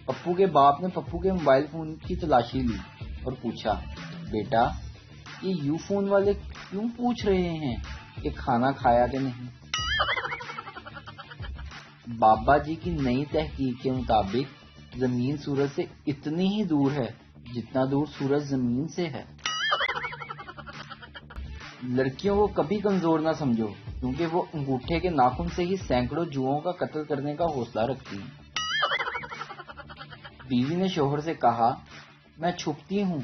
پپو کے باپ نے پپو کے موبائل فون کی تلاشی لی اور پوچھا، بیٹا یہ یو فون والے کیوں پوچھ رہے ہیں کہ کھانا کھایا کہ نہیں؟ بابا جی کی نئی تحقیق کے مطابق زمین سورج سے اتنی ہی دور ہے جتنا دور سورج زمین سے ہے۔ لڑکیوں کو کبھی کمزور نہ سمجھو، کیونکہ وہ انگوٹھے کے ناخن سے ہی سینکڑوں جوؤں کا قتل کرنے کا حوصلہ رکھتی ہیں۔ بیوی نے شوہر سے کہا، میں چھپتی ہوں،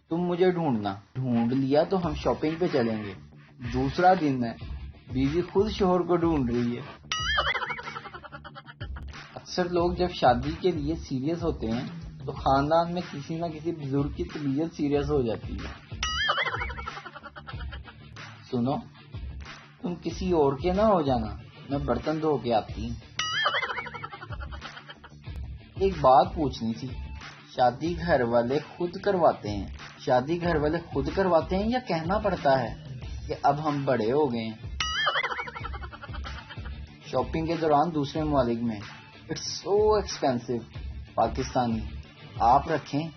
تم مجھے ڈھونڈنا، ڈھونڈ لیا تو ہم شاپنگ پہ چلیں گے۔ دوسرا دن ہے، بیوی خود شوہر کو ڈھونڈ رہی ہے۔ اکثر لوگ جب شادی کے لیے سیریس ہوتے ہیں تو خاندان میں کسی نہ کسی بزرگ کی طبیعت سیریس ہو جاتی ہے۔ سنو، تم کسی اور کے نہ ہو جانا، میں برتن دھو کے آتی ہوں۔ ایک بات پوچھنی تھی، شادی گھر والے خود کرواتے ہیں؟ شادی گھر والے خود کرواتے ہیں یا کہنا پڑتا ہے کہ اب ہم بڑے ہو گئے ہیں؟ شاپنگ کے دوران دوسرے ممالک میں اٹس سو ایکسپینسو، پاکستانی آپ رکھیں،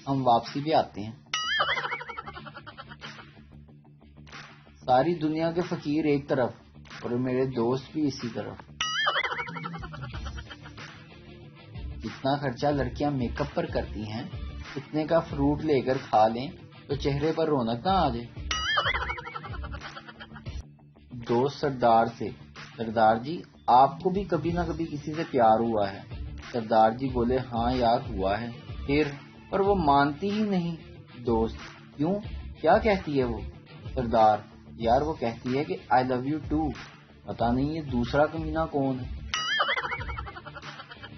ہم واپسی بھی آتے ہیں۔ ساری دنیا کے فقیر ایک طرف اور میرے دوست بھی اسی طرف۔ جتنا خرچہ لڑکیاں میک اپ پر کرتی ہیں اتنے کا فروٹ لے کر کھا لیں تو چہرے پر رونق نہ آ جائے۔ دوست سردار سے، سردار جی آپ کو بھی کبھی نہ کبھی کسی سے پیار ہوا ہے؟ سردار جی بولے، ہاں یار ہوا ہے۔ پھر؟ پر وہ مانتی ہی نہیں۔ دوست، کیوں، کیا کہتی ہے وہ؟ سردار، یار وہ کہتی ہے کہ آئی لو یو ٹو، پتہ نہیں یہ دوسرا کمینہ کون ہے۔